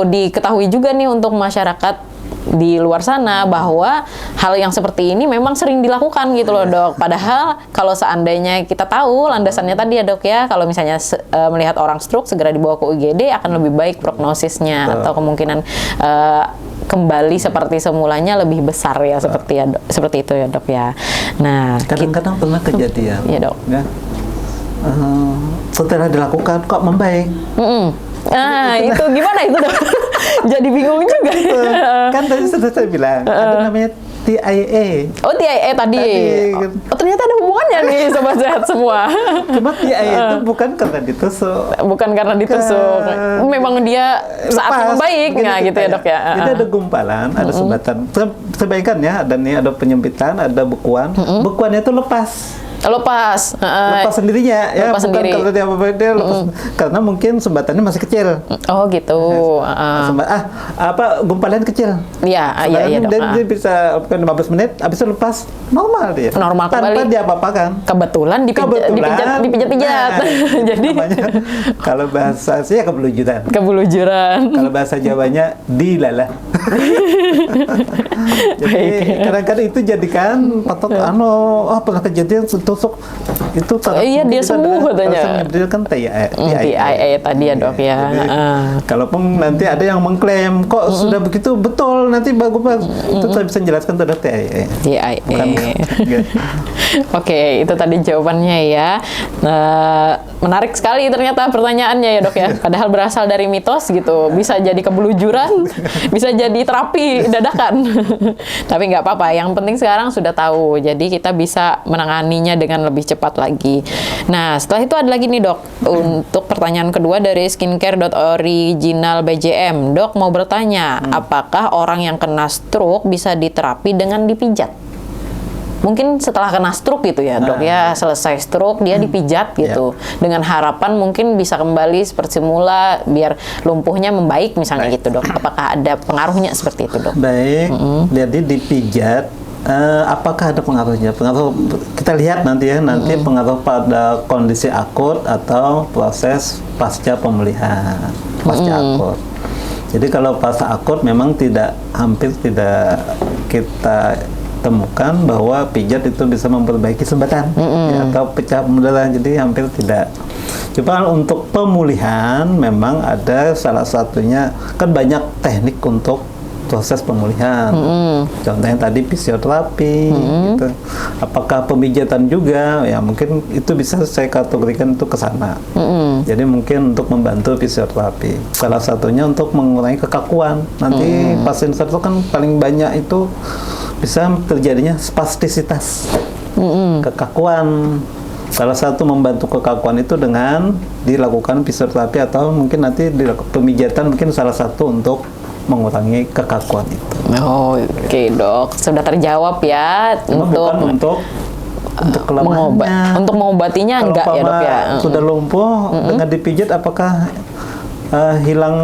diketahui juga nih untuk masyarakat di luar sana bahwa hal yang seperti ini memang sering dilakukan gitu loh dok. Padahal kalau seandainya kita tahu landasannya tadi ya dok ya, kalau misalnya melihat orang stroke segera dibawa ke UGD akan lebih baik prognosisnya atau kemungkinan kembali seperti semulanya lebih besar ya, seperti itu ya dok ya. Nah, kadang-kadang pernah kejadian ya dok. Ya, setelah dilakukan kok membaik. Nah, itu gimana itu dok? Jadi bingung juga. Kan tadi sudah saya bilang, ada namanya TIA. Oh, TIA tadi. Oh, ternyata ada hubungannya nih sobat sehat semua. Cuma TIA itu bukan karena ditusuk. Bukan karena ditusuk. Memang dia saat membaik. Nah, gitu ya dok ya. Jadi ada gumpalan, ada sumbatan. Sebaikan ya, ada penyempitan, ada bekuan. Bekuannya itu lepas. Lepas sendirinya ya, lepas bukan sendiri. kalau dia dia lepas karena mungkin sumbatannya masih kecil. Oh gitu. Gumpalan kecil. Iya dok. Dia bisa 15 menit habis itu lepas normal dia. Normal tanpa kembali. dia apa-apakan. Kebetulan dipijat-pijat. Jadi namanya kalau bahasa saya kebelujuran. Kebelujuran. Kalau bahasa Jawanya dilalah. Jadi kadang-kadang itu jadikan patok pernah kejadian tusuk itu iya dia sembuh katanya. Dia kan TIA tadi ya dok ya. Kalaupun nanti ada yang mengklaim kok sudah begitu betul nanti bagus itu saya bisa menjelaskan itu adalah TIA. Oke, itu tadi jawabannya ya. Menarik sekali ternyata pertanyaannya ya dok ya. Padahal berasal dari mitos gitu. Bisa jadi kebelujuran, bisa jadi terapi dadakan. Tapi nggak apa-apa. Yang penting sekarang sudah tahu. Jadi kita bisa menanganinya dengan lebih cepat lagi. Nah, setelah itu ada lagi nih dok. Untuk pertanyaan kedua dari skincare.original_BJM. Dok mau bertanya, apakah orang yang kena stroke bisa diterapi dengan dipijat? Mungkin setelah kena stroke gitu ya dok ya, selesai stroke dia dipijat gitu dengan harapan mungkin bisa kembali seperti semula biar lumpuhnya membaik misalnya gitu dok. Apakah ada pengaruhnya seperti itu dok? Baik, jadi dipijat apakah ada pengaruhnya? Pengaruh kita lihat nanti ya, pengaruh pada kondisi akut atau proses pasca pemulihan pasca akut. Jadi kalau pasca akut memang hampir tidak kita temukan bahwa pijat itu bisa memperbaiki sumbatan atau pecah pembuluh, jadi hampir tidak. Cuma untuk pemulihan memang ada salah satunya, kan banyak teknik untuk proses pemulihan. Contohnya tadi fisioterapi, gitu. Apakah pemijatan juga? Ya mungkin itu bisa saya kategorikan itu ke sana. Jadi mungkin untuk membantu fisioterapi. Salah satunya untuk mengurangi kekakuan. Nanti pasien stroke kan paling banyak itu bisa terjadinya spastisitas, kekakuan. Salah satu membantu kekakuan itu dengan dilakukan fisioterapi atau mungkin nanti pemijatan mungkin salah satu untuk mengurangi kekakuan itu. Oke dok, sudah terjawab ya. Bukan untuk kelemahannya. Untuk mengobatinya kalau enggak ya dok ya? Sudah lumpuh dengan dipijat apakah hilang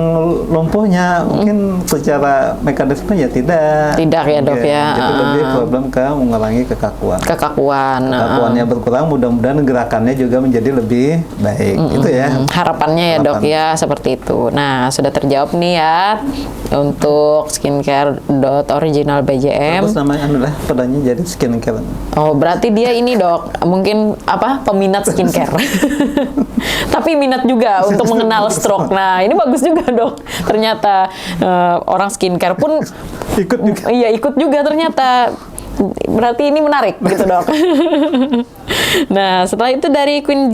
lumpuhnya? Mungkin secara mekanisme ya tidak ya dok ya. Jadi lebih problem ke mengurangi kekakuannya berkurang, mudah-mudahan gerakannya juga menjadi lebih baik. Itu ya harapannya ya dok ya, seperti itu. Nah sudah terjawab nih ya untuk skincare.original_BJM. Terus namanya pertanyaannya jadi skincare. Oh berarti dia ini dok mungkin peminat skincare. Tapi minat juga untuk mengenal stroke. Nah ini bagus juga dok. Ternyata orang skincare pun ikut juga ternyata. Berarti ini menarik gitu dok. Nah setelah itu dari Queen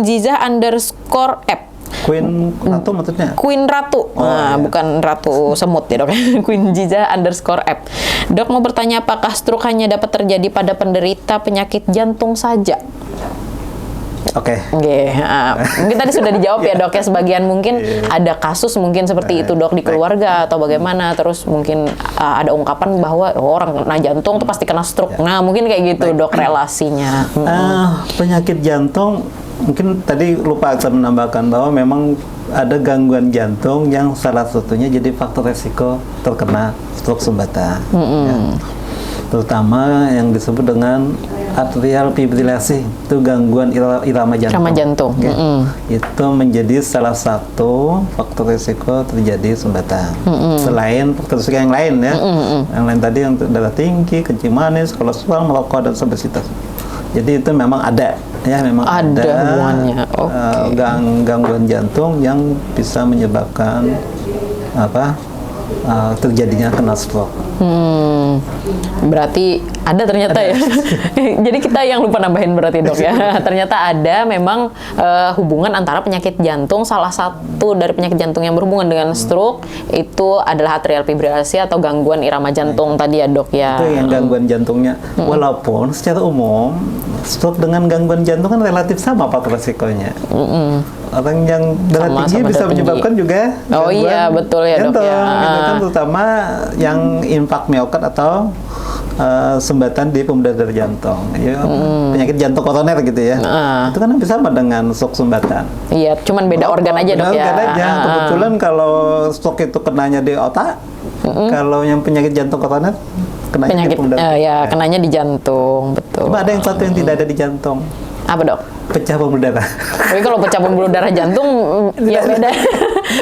Jiza__app. Queen Ratu maksudnya? Queen Ratu, iya. bukan Ratu Semut ya dok. Queen Jiza _app. Dok mau bertanya, apakah stroke hanya dapat terjadi pada penderita penyakit jantung saja? Oke. Mungkin tadi sudah dijawab ya dok ya, sebagian mungkin ada kasus mungkin seperti itu dok di keluarga atau bagaimana, terus mungkin ada ungkapan bahwa orang kena jantung tuh pasti kena stroke. Nah mungkin kayak gitu dok relasinya. Penyakit jantung mungkin tadi lupa saya menambahkan bahwa memang ada gangguan jantung yang salah satunya jadi faktor resiko terkena stroke sumbatan. Ya. Terutama yang disebut dengan atrial fibrilasi, itu gangguan irama jantung. Irama jantung. Ya. Itu menjadi salah satu faktor risiko terjadi sumbatan. Selain faktor risiko yang lain ya, yang lain tadi yang darah tinggi, kencing manis, kolesterol, merokok dan obesitas. Jadi itu memang ada, ya memang ada hubungannya. Gangguan jantung yang bisa menyebabkan terjadinya kena stroke. Berarti ada ternyata ya. Jadi kita yang lupa nambahin berarti dok ya. Ternyata ada memang hubungan antara penyakit jantung. Salah satu dari penyakit jantung yang berhubungan dengan stroke itu adalah atrial fibrilasi atau gangguan irama jantung tadi ya dok ya. Itu yang gangguan jantungnya. Walaupun secara umum stroke dengan gangguan jantung kan relatif sama faktor resikonya. Orang yang darah tinggi bisa menyebabkan juga iya betul ya jantung, dok ya. Gitu kan, terutama yang infark miokard atau sumbatan di pembuluh darah jantung, ya, penyakit jantung koroner gitu ya. Itu kan hampir sama dengan stroke sumbatan. Iya, cuman beda organ aja dok ya. Organ aja. Kebetulan kalau stroke itu kenanya di otak, kalau yang penyakit jantung koroner kenanya di pembuluh darah. Kenanya di jantung, betul. Cuma ada yang satu yang tidak ada di jantung. Apa dok? Pecah pembuluh darah. Tapi kalau pecah pembuluh darah jantung ya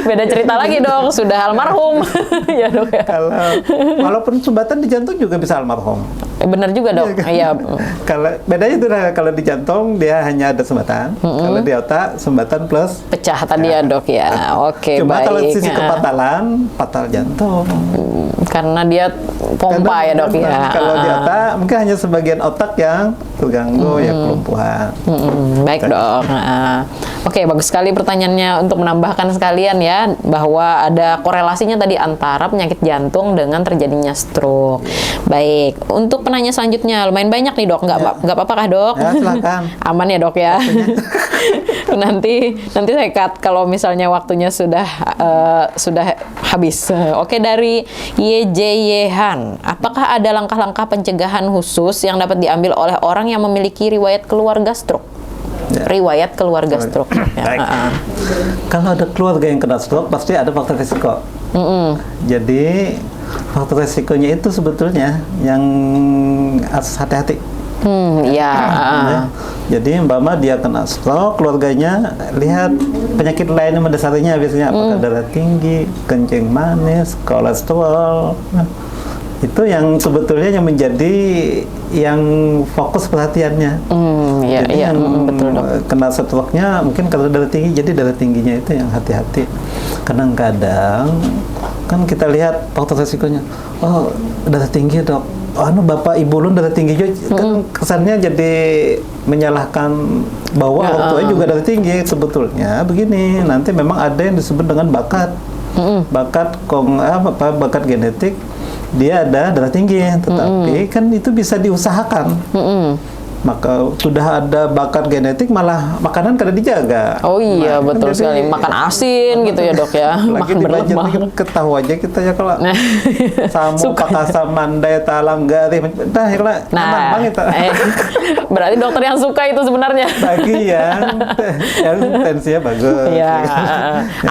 beda cerita lagi dok, sudah almarhum. Ya dok ya. Walaupun sumbatan di jantung juga bisa almarhum. Benar juga dok. Iya. Kalau bedanya itu kalau di jantung dia hanya ada sumbatan, kalau di otak sumbatan plus pecah tadi ya dok ya. Oke, cuma baik. kalau sisi kepatalan fatal jantung. Karena dia pompa ya dok ya. Kalau di otak mungkin hanya sebagian otak yang terganggu ya kelumpuhan. Baik dok. Oke, bagus sekali pertanyaannya untuk menambahkan sekalian ya bahwa ada korelasinya tadi antara penyakit jantung dengan terjadinya stroke. Baik, untuk penanya selanjutnya lumayan banyak nih dok, nggak apa-apa kah dok? Ya, silakan. Aman ya dok ya. nanti saya cut kalau misalnya waktunya sudah habis. Oke, dari YJYhan, apakah ada langkah-langkah pencegahan khusus yang dapat diambil oleh orang yang memiliki riwayat keluarga stroke? Riwayat keluarga stroke. Kalau ada keluarga yang kena stroke, pasti ada faktor risiko. Jadi faktor risikonya itu sebetulnya yang harus hati-hati. Jadi umpama dia kena stroke, keluarganya lihat penyakit lain yang mendasarinya biasanya apakah darah tinggi, kencing manis, kolesterol. Itu yang sebetulnya yang menjadi yang fokus perhatiannya. Jadi yang betul, dok. Kena stroke-nya mungkin kalau darah tinggi, jadi darah tingginya itu yang hati-hati. Kadang-kadang kan kita lihat faktor resikonya. Oh, darah tinggi dok. Bapak ibu lu darah tinggi juga. Kan kesannya jadi menyalahkan bahwa orang tuanya juga darah tinggi. Sebetulnya begini, nanti memang ada yang disebut dengan bakat. Bakat genetik. Dia ada darah tinggi, tetapi kan itu bisa diusahakan. Maka sudah ada bakat genetik, malah makanan kada dijaga. Oh iya, betul sekali. Makan asin gitu ya dok ya. Lagi makan berlemak. Ketahu aja kita ya kalau samu pakasa mandai talang garih. Berarti dokter yang suka itu sebenarnya. Bagi yang tensinya bagus. Iya,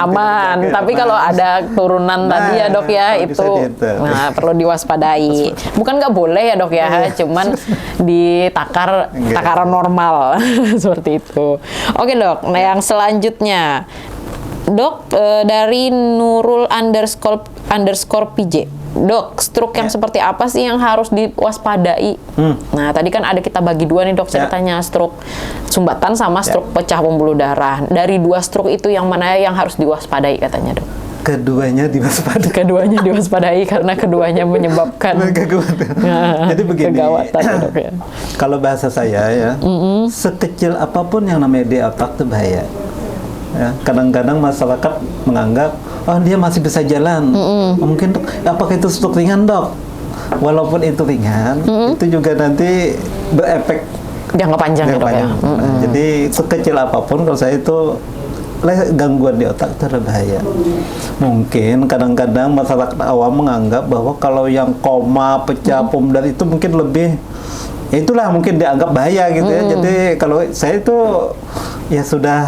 aman. Tapi kalau ada turunan tadi ya dok ya, itu perlu diwaspadai. Bukan nggak boleh ya dok ya, cuman ditakar takaran normal seperti itu. Oke dok, nah yang selanjutnya dok dari Nurul _ PJ. Dok, stroke yang seperti apa sih yang harus diwaspadai? Nah, tadi kan ada kita bagi dua nih dok ceritanya, stroke sumbatan sama stroke pecah pembuluh darah. Dari dua stroke itu yang mana yang harus diwaspadai katanya dok? Keduanya diwaspadai. Keduanya diwaspadai karena keduanya menyebabkan jadi begini. Kegawatan dok ya. Kalau bahasa saya ya, sekecil apapun yang namanya di otak itu bahaya. Ya, kadang-kadang masyarakat menganggap, oh dia masih bisa jalan. Mungkin dok, apakah itu stroke ringan dok? Walaupun itu ringan, itu juga nanti berefek Jangka panjang ya dok ya. Nah, jadi sekecil apapun kalau saya itu gangguan di otak itu ada bahaya. Mungkin kadang-kadang masyarakat awam menganggap bahwa kalau yang koma, pecah pembuluh darah itu mungkin lebih, ya itulah mungkin dianggap bahaya gitu ya. Jadi kalau saya itu ya sudah,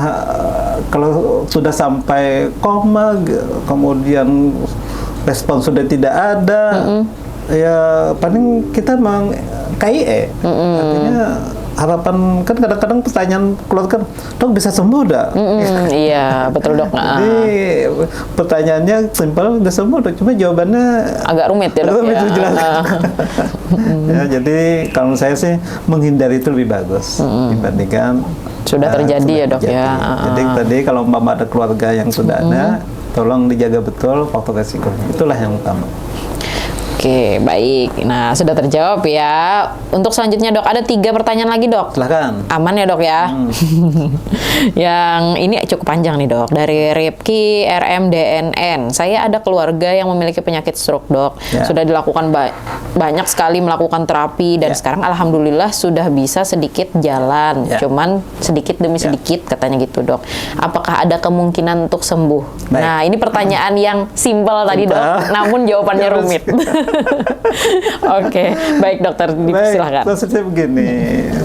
kalau sudah sampai koma, kemudian respon sudah tidak ada, ya paling kita KIE. Artinya harapan, kan kadang-kadang pertanyaan keluarga, dok bisa sembuh dak? Iya betul dok. Jadi pertanyaannya simpel, udah sembuh dok, cuma jawabannya agak rumit ya dok. Rumit dijelaskan. Ya, jadi kalau saya sih menghindari itu lebih bagus dibandingkan sudah terjadi ya dok ya. Jadi tadi kalau ada keluarga yang sudah ada, tolong dijaga betul faktor resiko. Itulah yang utama. Oke, baik. Nah, sudah terjawab ya. Untuk selanjutnya dok, ada 3 pertanyaan lagi dok. Silakan. Aman ya dok ya? Yang ini cukup panjang nih dok. Dari Ripki RMDNN. Saya ada keluarga yang memiliki penyakit stroke dok. Sudah dilakukan banyak sekali melakukan terapi. Dan sekarang alhamdulillah sudah bisa sedikit jalan. Cuman sedikit demi sedikit katanya gitu dok. Apakah ada kemungkinan untuk sembuh? Baik. Nah, ini pertanyaan yang simpel tadi dok. Namun jawabannya rumit. Oke, baik dokter, silakan. Maksudnya begini,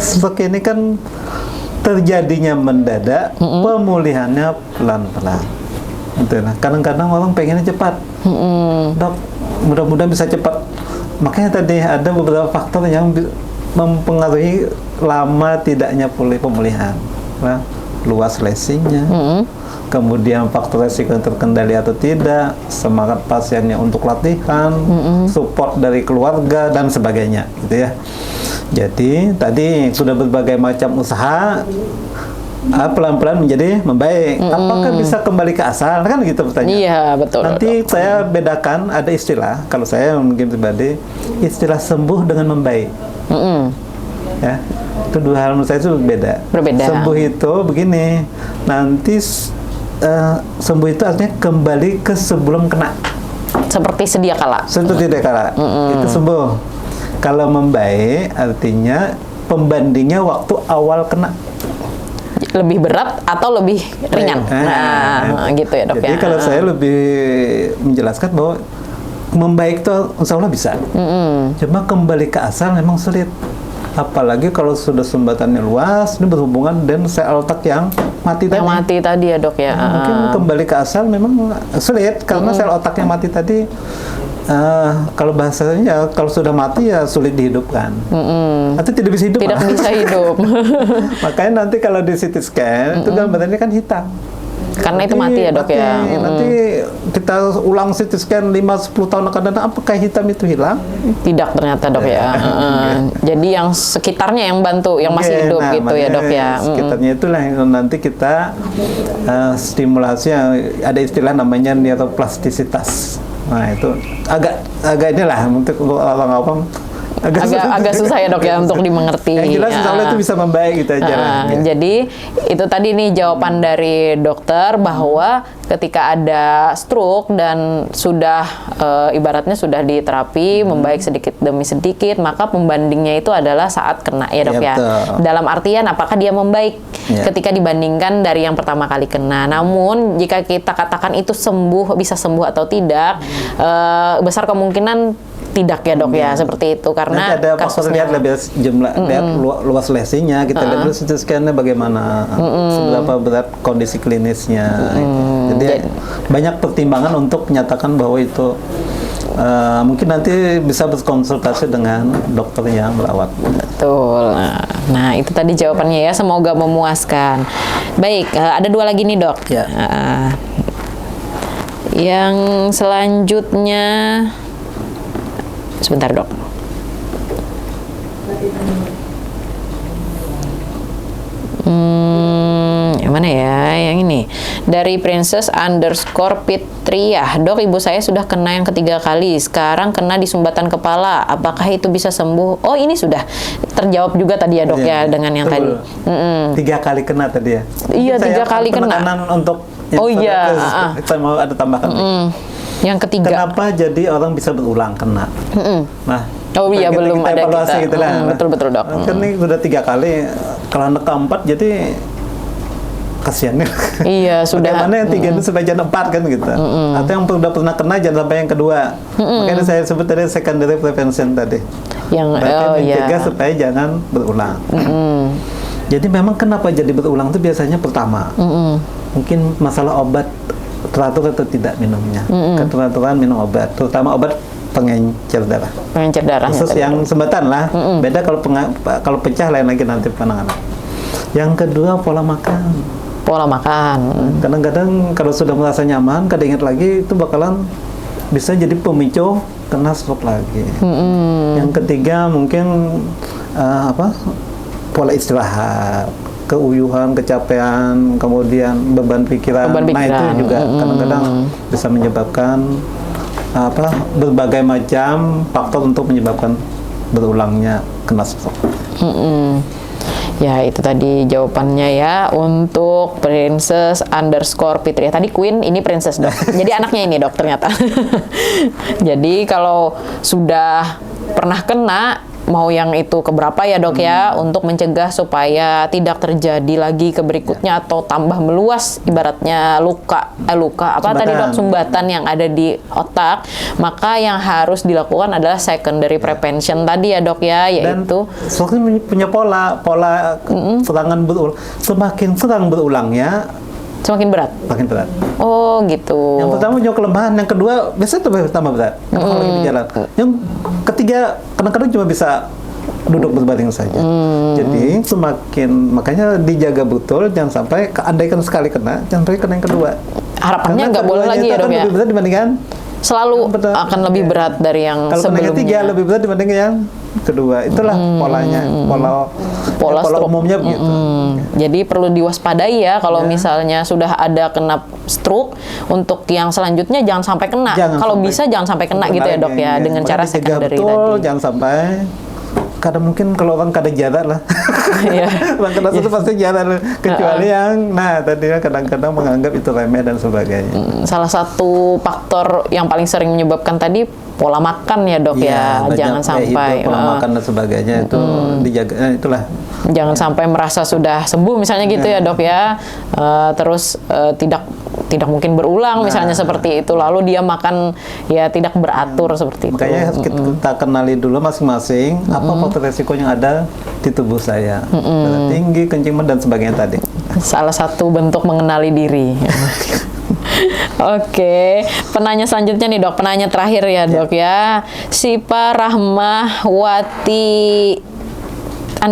stroke ini kan terjadinya mendadak, pemulihannya pelan-pelan. Kadang-kadang orang pengennya cepat, dok, mudah-mudahan bisa cepat. Makanya tadi ada beberapa faktor yang mempengaruhi lama tidaknya pemulihan. Nah, luas lesinya, kemudian faktor resiko terkendali atau tidak, semangat pasiennya untuk latihan, support dari keluarga dan sebagainya, gitu ya. Jadi tadi sudah berbagai macam usaha, pelan-pelan menjadi membaik. Apakah bisa kembali ke asal? Kan gitu pertanyaan. Iya betul. Nanti saya bedakan, ada istilah, kalau saya mungkin pribadi, istilah sembuh dengan membaik. Ya, itu dua hal menurut saya itu berbeda. Sembuh itu begini, nanti sembuh itu artinya kembali ke sebelum kena. Seperti sedia kala. Itu sembuh. Kalau membaik artinya pembandingnya waktu awal kena. Lebih berat atau lebih ringan? Nah, gitu ya dok. Jadi kalau saya lebih menjelaskan bahwa membaik itu insya Allah bisa. Cuma kembali ke asal memang sulit. Apalagi kalau sudah sumbatannya luas, ini berhubungan dengan sel otak yang mati tadi. Yang mati tadi ya dok ya. Mungkin kembali ke asal memang sulit karena sel otak yang mati tadi, kalau bahasanya kalau sudah mati ya sulit dihidupkan. Atau tidak bisa hidup. Tidak bisa hidup. Makanya nanti kalau di CT scan itu gambarnya kan hitam. Karena itu mati ya dok ya. Nanti kita ulang CT scan 5-10 tahun akan datang, apakah hitam itu hilang? Tidak ternyata dok ya. Jadi yang sekitarnya yang bantu, yang masih hidup gitu ya dok ya. Sekitarnya itulah yang nanti kita stimulasi, ada istilah namanya neuroplastisitas. Nah itu agak inilah untuk orang awam. Agak susah ya dok ya untuk dimengerti. Yang jelas insya Allah itu bisa membaik gitu aja. Jadi itu tadi nih jawaban dari dokter bahwa ketika ada stroke dan sudah ibaratnya sudah diterapi membaik sedikit demi sedikit, maka pembandingnya itu adalah saat kena ya dok ya. Dalam artian apakah dia membaik ketika dibandingkan dari yang pertama kali kena. Namun jika kita katakan itu bisa sembuh atau tidak, besar kemungkinan tidak ya dok ya, seperti itu karena nanti ada faktor lihat lebih jumlah, lihat luas lesinya, kita lihat dulu CT scan-nya bagaimana, seberapa berat kondisi klinisnya. Jadi banyak pertimbangan untuk menyatakan bahwa itu mungkin nanti bisa berkonsultasi dengan dokter yang merawat. Betul. Nah itu tadi jawabannya ya, semoga memuaskan. Baik, ada 2 lagi nih dok. Yang selanjutnya, sebentar dok. mana ya? Yang ini. Dari Princess_Fitria. Dok, ibu saya sudah kena yang ketiga kali. Sekarang kena di sumbatan kepala. Apakah itu bisa sembuh? Oh, ini sudah terjawab juga tadi ya, Dok, ya, dengan yang tadi. 3 kali kena tadi ya. Iya, 3 kali kena. Penekanan untuk Oh iya. Saya mau ada tambahkan. Yang ketiga. Kenapa jadi orang bisa berulang kena? Nah, Oh iya, belum kita ada evaluasi kita. gitu lah. Betul, Dok. Kan ini sudah 3 kali, kalau anak keempat jadi kasihan nih. Iya, sudah. Bagaimana yang 3 itu supaya jangan 4 kan gitu. Atau yang sudah pernah kena jangan sampai yang kedua. Makanya saya sebut tadi secondary prevention tadi. Yang mencegah supaya jangan berulang. Jadi memang kenapa jadi berulang itu biasanya pertama, mungkin masalah obat teratur atau tidak minumnya. Keteraturan minum obat, terutama obat pengencer darah. Pengencer darah. Khusus yang sumbatan lah. Beda kalau pecah lain lagi nanti penanganan. Yang kedua pola makan. Pola makan. Kadang-kadang kalau sudah merasa nyaman, kadang ingat lagi itu bakalan bisa jadi pemicu kena stroke lagi. Yang ketiga mungkin pola istirahat, keuyuhan, kecapean, kemudian beban pikiran. Nah itu juga kadang-kadang bisa menyebabkan berbagai macam faktor untuk menyebabkan berulangnya kena stroke. Ya, itu tadi jawabannya ya untuk Princess_Fitria. Tadi Queen, ini Princess, Dok. Jadi anaknya ini, Dok, ternyata. Jadi kalau sudah pernah kena, mau yang itu keberapa ya, Dok, ya, untuk mencegah supaya tidak terjadi lagi ke berikutnya atau tambah meluas ibaratnya luka tadi, Dok, sumbatan yang ada di otak, maka yang harus dilakukan adalah secondary prevention tadi ya, Dok, ya, yaitu stroke punya pola serangan berulang. Semakin serang berulangnya semakin berat. Makin berat. Oh, gitu. Yang pertama punya kelemahan, yang kedua biasanya tambah berat. Kalau lagi berjalan. Yang ketiga kadang-kadang cuma bisa duduk berbaring saja. Jadi makanya dijaga betul, jangan sampai andaikan sekali kena, jangan sampai kena yang kedua. Harapannya nggak boleh lagi ya, Dok, ya. Lebih berat dibandingkan selalu akan lebih berat dari yang kalau sebelumnya. Kalau ketiga lebih berat dibanding yang kedua. Itulah polanya, pola umumnya begitu. Jadi perlu diwaspadai ya kalau misalnya sudah ada kena stroke, untuk yang selanjutnya jangan sampai kena. Kalau bisa jangan sampai kena gitu ya, Dok, ya, dengan cara secondary tadi. Jangan sampai. Kadang mungkin kalau orang kadang jarak lah. Orang kena itu pasti jarak. Kecuali yang, tadi kadang-kadang menganggap itu remeh dan sebagainya. Salah satu faktor yang paling sering menyebabkan tadi pola makan ya, Dok, ya. Jangan sampai. Pola makan dan sebagainya itu dijaga, itulah. Jangan sampai merasa sudah sembuh misalnya gitu ya, Dok, ya. Terus tidak mungkin berulang misalnya seperti itu, lalu dia makan ya tidak beratur seperti itu. Makanya kita kenali dulu masing-masing apa faktor resiko yang ada di tubuh saya, darah tinggi, kencing dan sebagainya tadi. Salah satu bentuk mengenali diri. Oke, penanya selanjutnya nih, Dok, penanya terakhir ya, Dok, ya. Sipa Rahmawati _.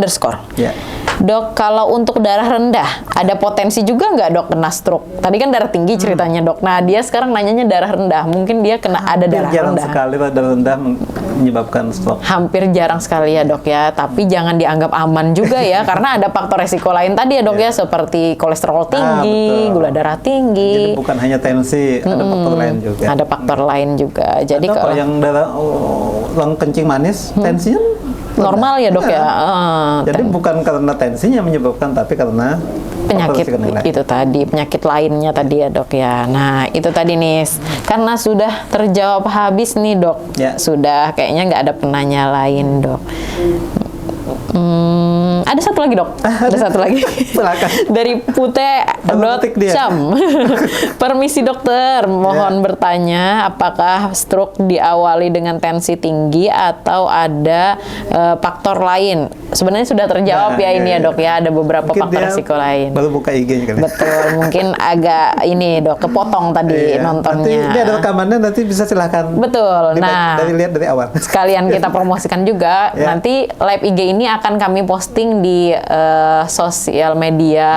Dok, kalau untuk darah rendah, ada potensi juga nggak, Dok, kena stroke? Tadi kan darah tinggi ceritanya, Dok. Nah, dia sekarang nanyanya darah rendah. Mungkin dia kena ada darah jarang rendah. Sekali darah rendah menyebabkan stroke. Hampir jarang sekali ya, Dok, ya. Tapi jangan dianggap aman juga ya, karena ada faktor resiko lain tadi ya, Dok, ya, seperti kolesterol tinggi, gula darah tinggi. Jadi bukan hanya tensi, ada faktor lain juga. Ada faktor lain juga. Jadi kalau yang darah orang kencing manis, tensinya normal ya, Dok, ya. Jadi bukan karena tensinya menyebabkan, tapi karena penyakit itu tadi, penyakit lainnya tadi ya, Dok, ya. Nah, itu tadi nih, karena sudah terjawab habis nih, Dok. Sudah, kayaknya nggak ada penanya lain, Dok. Ada satu lagi, Dok. Ada satu lagi. Dari Pute.Cam. Permisi, dokter. Mohon bertanya, apakah stroke diawali dengan tensi tinggi atau ada faktor lain? Sebenarnya sudah terjawab ini ya, Dok, ya. Ada beberapa faktor risiko lain. Baru buka IG-nya kali. Betul. Mungkin agak ini, Dok, kepotong tadi nontonnya. Nanti ini ada rekamannya, nanti bisa silahkan. Betul. Lihat dari awal. Sekalian kita promosikan juga. Nanti live IG ini akan kami posting di sosial media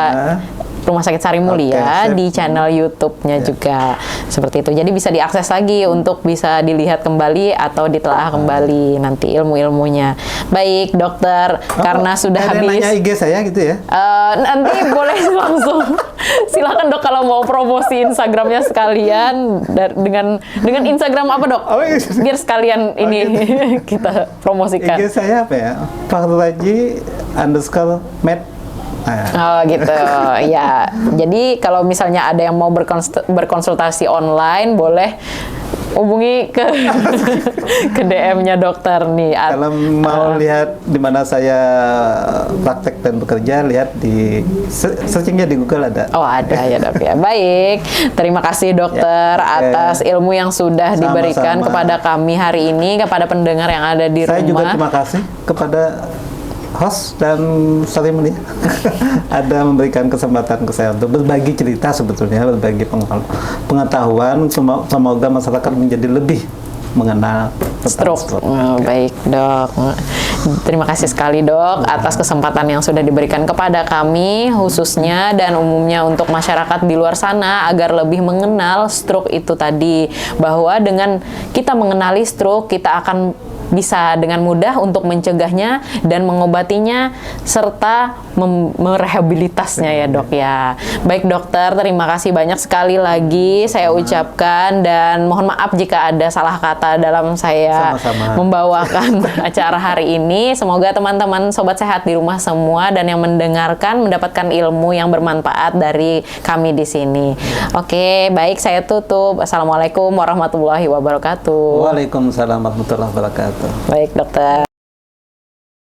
Rumah Sakit Sari Mulia, di channel YouTube-nya juga seperti itu. Jadi bisa diakses lagi untuk bisa dilihat kembali atau ditelaah kembali nanti ilmu-ilmunya. Baik, dokter, karena sudah habis. Nanya IG saya gitu ya? Nanti boleh langsung Silakan dok kalau mau promosi Instagramnya sekalian dengan Instagram apa dok? Oh, iya. Biar sekalian ini kita promosikan. IG saya apa ya? _med. Oh gitu, ya. Jadi kalau misalnya ada yang mau berkonsultasi online, boleh hubungi ke DM-nya dokter nih. Kalau mau lihat di mana saya praktek dan bekerja, lihat di searchingnya di Google ada. Oh ada ya dok ya. Baik, terima kasih dokter atas ilmu yang sudah diberikan kepada kami hari ini, kepada pendengar yang ada di rumah. Saya juga terima kasih kepada host dan Salimuni ada memberikan kesempatan ke saya untuk berbagi cerita, sebetulnya berbagi pengetahuan. Semoga masyarakat menjadi lebih mengenal stroke. Baik dok, terima kasih sekali dok atas kesempatan yang sudah diberikan kepada kami khususnya dan umumnya untuk masyarakat di luar sana agar lebih mengenal stroke itu tadi, bahwa dengan kita mengenali stroke kita akan bisa dengan mudah untuk mencegahnya dan mengobatinya serta merehabilitasnya ya dok ya. Baik dokter, terima kasih banyak sekali lagi saya ucapkan, dan mohon maaf jika ada salah kata dalam saya membawakan acara hari ini. Semoga teman-teman sobat sehat di rumah semua dan yang mendengarkan mendapatkan ilmu yang bermanfaat dari kami di sini. Oke, baik, saya tutup. Assalamualaikum warahmatullahi wabarakatuh. Waalaikumsalam warahmatullahi wabarakatuh. Baik dokter.